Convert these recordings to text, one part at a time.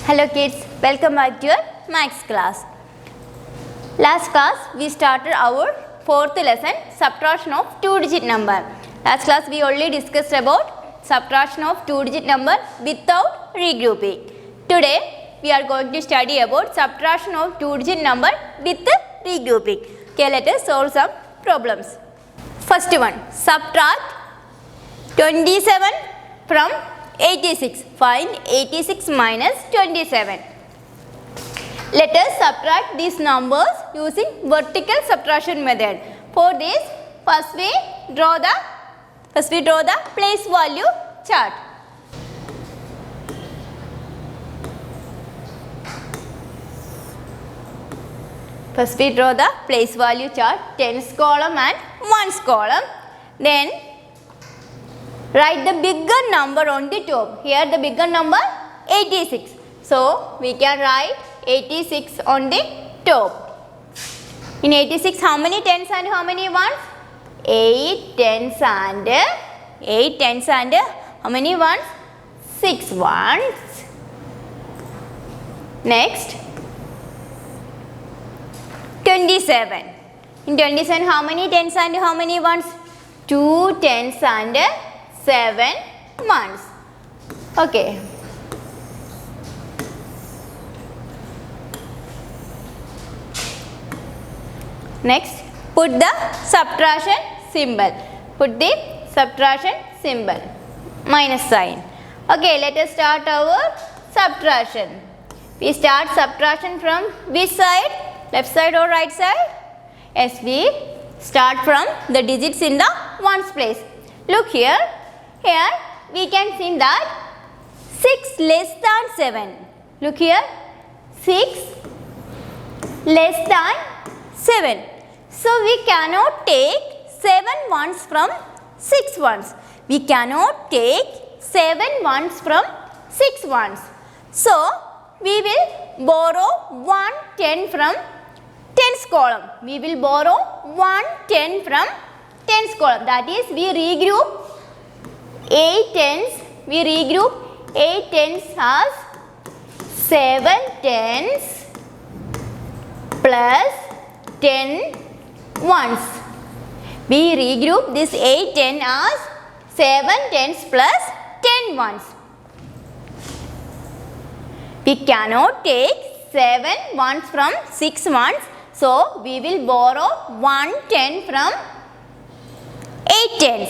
Hello kids, welcome back to your maths class. Last class we started our fourth lesson, subtraction of two-digit number. Last class we already discussed about subtraction of two-digit number without regrouping. Today we are going to study about subtraction of two-digit number with regrouping. Okay, let us solve some problems. First one, subtract 27 from 86. Find 86 minus 27. Let us subtract these numbers using vertical subtraction method. For this, first we draw the place value chart. First we draw the place value chart, tens column and ones column. Then write the bigger number on the top. Here the bigger number 86. So we can write 86 on the top. In 86 how many tens and how many ones? 8 tens and how many ones? 6 ones. Next 27. In 27 how many tens and how many ones? 2 tens and 7 ones. Okay. Next, put the subtraction symbol. Put the subtraction symbol. Minus sign. Okay, let us start our subtraction. We start subtraction from which side? Left side or right side? Yes, we start from the digits in the ones place. Look here. Here we can see that 6 less than 7. Look here, 6 less than 7. So we cannot take 7 ones from 6 ones. We cannot take 7 ones from 6 ones. So we will borrow 1 10 from tens column. We will borrow 1 10 from tens column. That is, we regroup 8 tens, we regroup 8 tens as 7 tens plus 10 ones. We regroup this 8 10 as 7 tens plus 10 ones. We cannot take 7 ones from 6 ones. So, we will borrow 1 10 from 8 tens.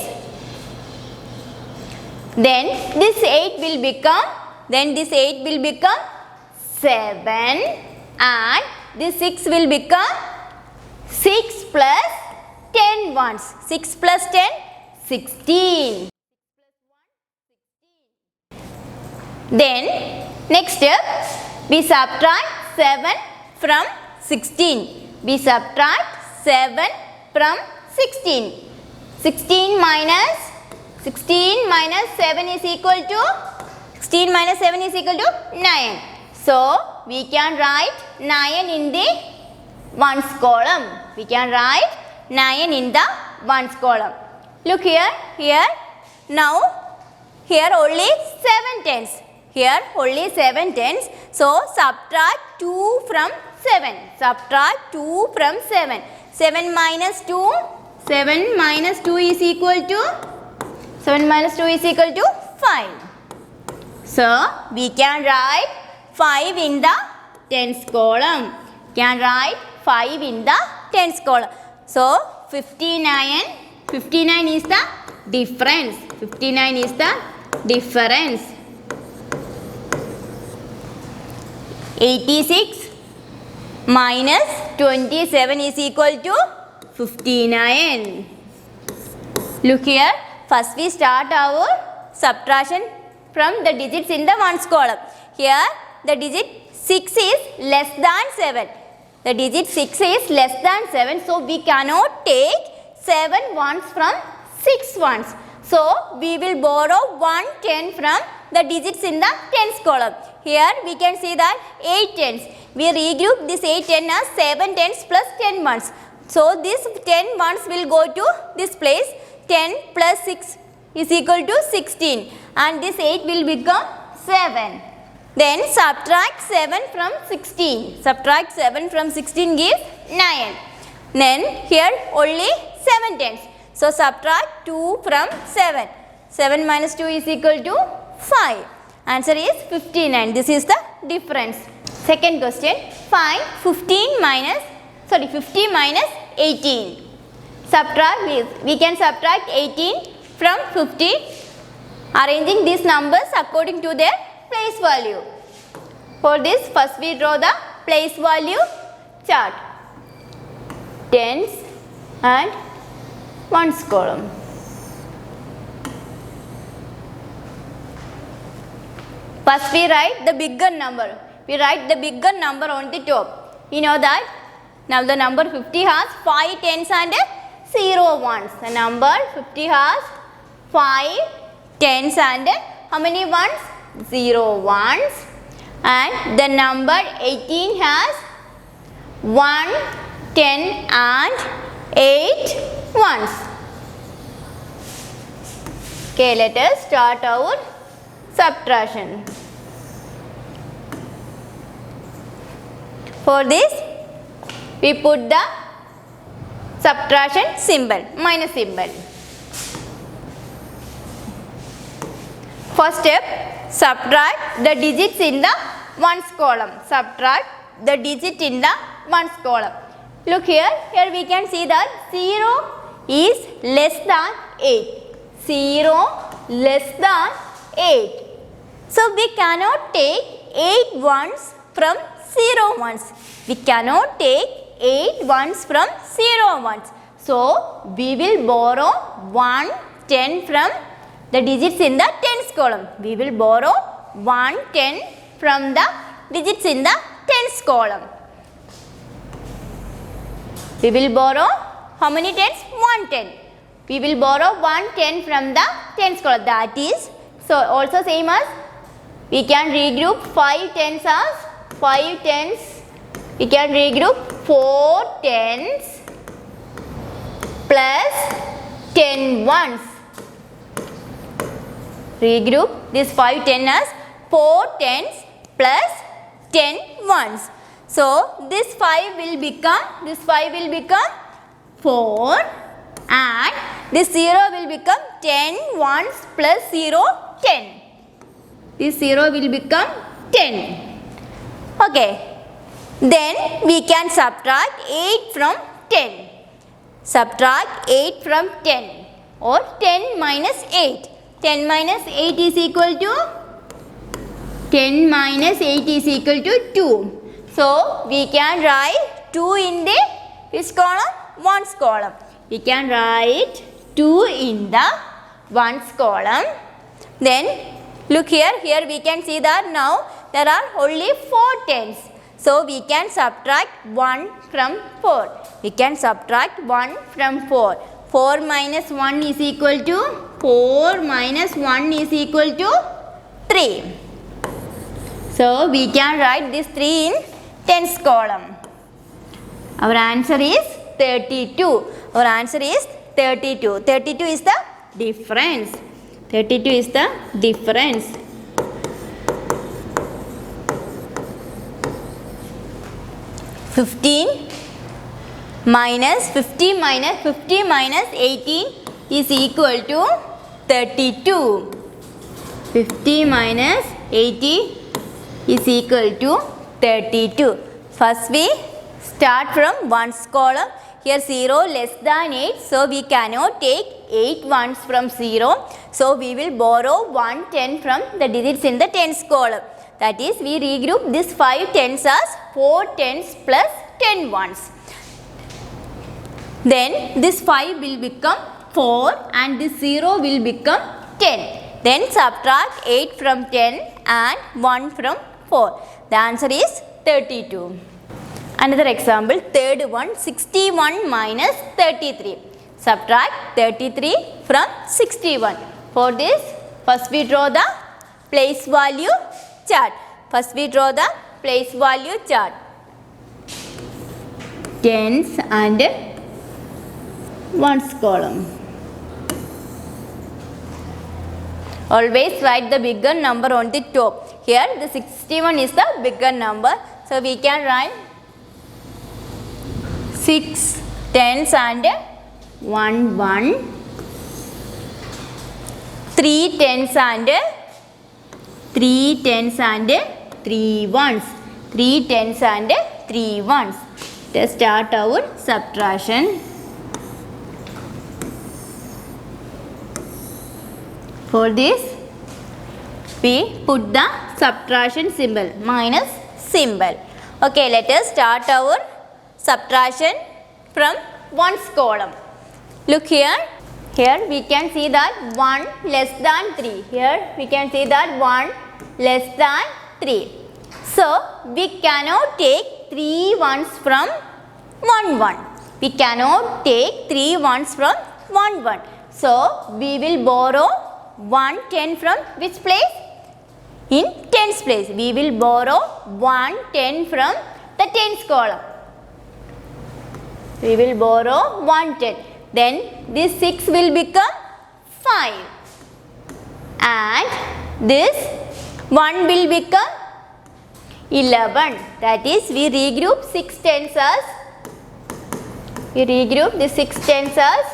Then this 8 will become 7 and this 6 will become 6 plus 10 ones. 6 plus 10, 16. Then next step, we subtract 7 from 16. We subtract 7 from 16. 16 minus 7 is equal to 9. So we can write 9 in the ones column. We can write 9 in the ones column. Look here. Now here only 7 tens. Here only 7 tens. So subtract 2 from 7. Subtract 2 from 7. 7 minus 2. 7 minus 2 is equal to 5. So we can write 5 in the tens column. Can write 5 in the tens column. So 59 is the difference. 59 is the difference. 86 minus 27 is equal to 59. Look here. First we start our subtraction from the digits in the ones column. Here the digit 6 is less than 7. The digit 6 is less than 7. So we cannot take 7 ones from 6 ones. So we will borrow 1 10 from the digits in the tens column. Here we can see that 8 tens. We regroup this 8 10 as 7 tens plus 10 ones. So this 10 ones will go to this place. 10 plus 6 is equal to 16 and this 8 will become 7. Then subtract 7 from 16. Subtract 7 from 16 gives 9. Then here only 7 tens. So subtract 2 from 7. 7 minus 2 is equal to 5. Answer is 59. This is the difference. Second question. Find 50 minus 18. Subtract this. We can subtract 18 from 50, arranging these numbers according to their place value. For this, first we draw the place value chart. Tens and ones column. First we write the bigger number. We write the bigger number on the top. You know that now the number 50 has 5 tens and 0 ones. The number 50 has 5 tens and how many ones? 0 ones. And the number 18 has 1, 10 and 8 ones. Okay, let us start our subtraction. For this, we put the subtraction symbol, minus symbol. First step, subtract the digits in the ones column. Subtract the digit in the ones column. Look here, we can see that 0 is less than 8. 0 less than 8. So we cannot take 8 ones from 0 ones. We cannot take 8 ones from 0 ones. So we will borrow 1, 10 from the digits in the tens column. We will borrow 1, 10 from the digits in the tens column. We will borrow how many tens? 1 10. We will borrow 1 10 from the tens column. That is, so also same as we can regroup 5 tens as 5 tens. We can regroup 4 tens plus 10 ones. Regroup this 5 10 as 4 tens plus 10 ones. So this 5 will become 4 and this 0 will become 10 ones plus 0 10. This 0 will become 10. Okay. Then we can subtract 8 from 10. Subtract 8 from 10 or 10 minus 8. 10 minus 8 is equal to 2. So we can write 2 in the which column? Ones column. We can write 2 in the ones column. Then look here we can see that now there are only 4 tens. So we can subtract 1 from 4. We can subtract 1 from 4. 4 minus 1 is equal to 3. So we can write this 3 in tens column. Our answer is 32. Our answer is 32. 32 is the difference. 32 is the difference. Fifty minus 18 is equal to 32. 50 minus 80 is equal to 32. First we start from ones column. Here 0 less than 8. So we cannot take 8 ones from 0. So we will borrow 1 10 from the digits in the tens column. That is, we regroup this 5 tens as 4 tens plus 10 ones. Then this 5 will become 4 and this 0 will become 10. Then subtract 8 from 10 and 1 from 4. The answer is 32. Another example, third one, 61 minus 33. Subtract 33 from 61. For this, first we draw the place value chart. Tens and ones column. Always write the bigger number on the top. Here the 61 is the bigger number. So we can write 6 tens and 1 1. 3 tens and 3 tens and 3 ones. 3 tens and 3 ones. Let's start our subtraction. For this, we put the subtraction symbol, minus symbol. Okay, let us start our subtraction from ones column. Look here. Here we can see that 1 less than 3. Here we can see that 1 less than 3. So, we cannot take 3 ones from 1 1. We cannot take 3 ones from 1 1. So, we will borrow 1 10 from which place? In tens place. We will borrow 1 10 from the tens column. We will borrow 1 10. Then this 6 will become 5. And this 1 will become 11. That is, we regroup 6 tens as, we regroup the 6 tens as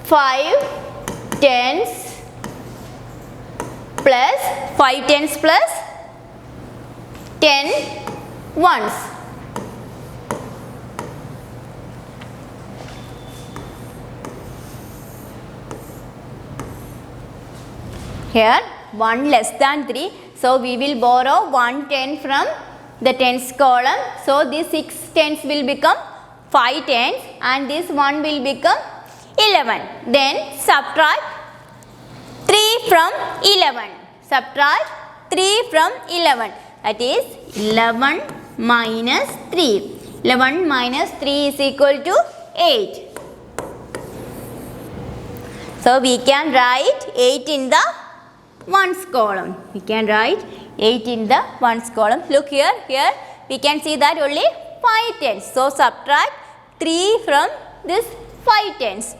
5 tens plus 5 tens plus 10 ones. Here 1 less than 3. So we will borrow 1 10 from the tens column. So this 6 tens will become 5 tens and this 1 will become 11. Then subtract 3 from 11. Subtract 3 from 11. That is 11 minus 3. 11 minus 3 is equal to 8. So we can write 8 in the ones column. We can write 8 in the ones column. Look here. Here we can see that only 5 tens. So subtract 3 from this 5 tens.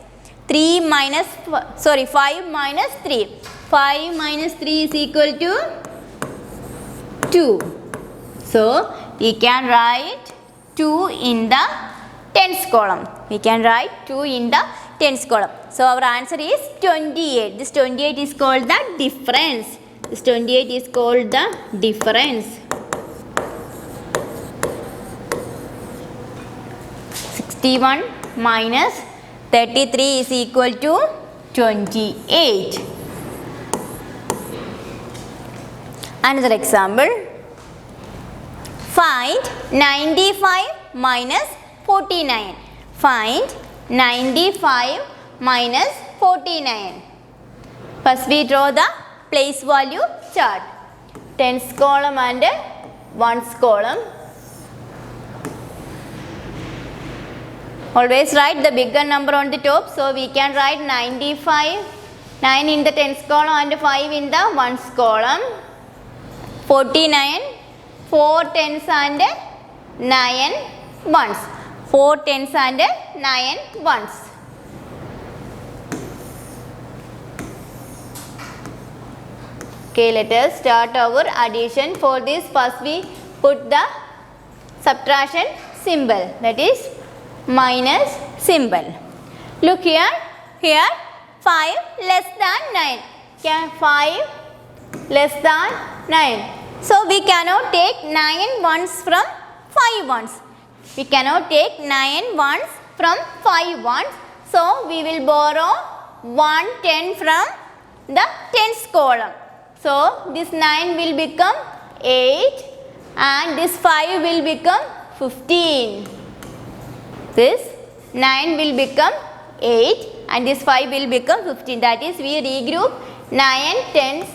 3 minus, sorry, 5 minus 3. 5 minus 3 is equal to 2. So we can write 2 in the tens column. We can write 2 in the tens column. So our answer is 28. This 28 is called the difference. This 28 is called the difference. 61 minus 33 is equal to 28. Another example. Find 95 minus 49. Find 95 minus 49. First we draw the place value chart. Tens column and ones column. Always write the bigger number on the top. So we can write 95, 9 in the tens column and 5 in the ones column. 49, 4 tens and 9 ones. 4 tens and 9 ones. Okay, let us start our addition. For this, first we put the subtraction symbol, that is minus symbol. Look here. Here 5 less than 9. Can 5 less than 9. So we cannot take 9 ones from 5 ones. We cannot take 9 ones from 5 ones. So we will borrow 1 10 from the tens column. So this 9 will become 8 and this 5 will become 15. This 9 will become 8 and this 5 will become 15. That is, we regroup 9 tens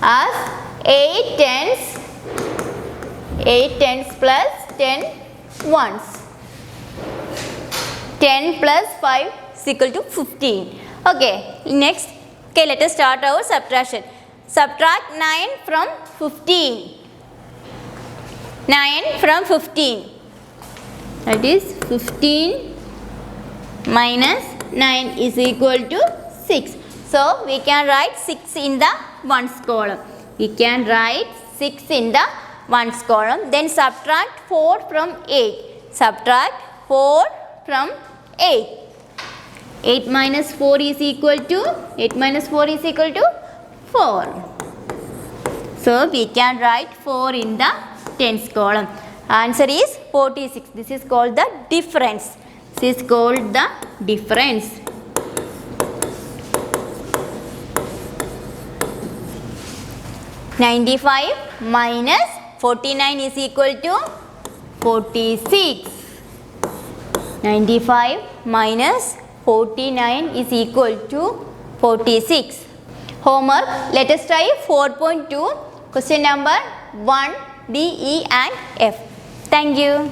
as 8 tens, 8 tens plus 10 ones. 10 plus 5 is equal to 15. Okay, next, okay, let us start our subtraction. Subtract 9 from 15. 9 from 15. That is 15 minus 9 is equal to 6. So we can write 6 in the ones column. We can write 6 in the ones column. Then subtract 4 from 8. Subtract 4 from 8. 8 minus 4 is equal to 4. So we can write 4 in the tens column. Answer is 46. This is called the difference. This is called the difference. (95) minus 49 is equal to 46. 95 minus 49 is equal to 46. Homework, let us try 4.2, question number 1, D, E and F. Thank you.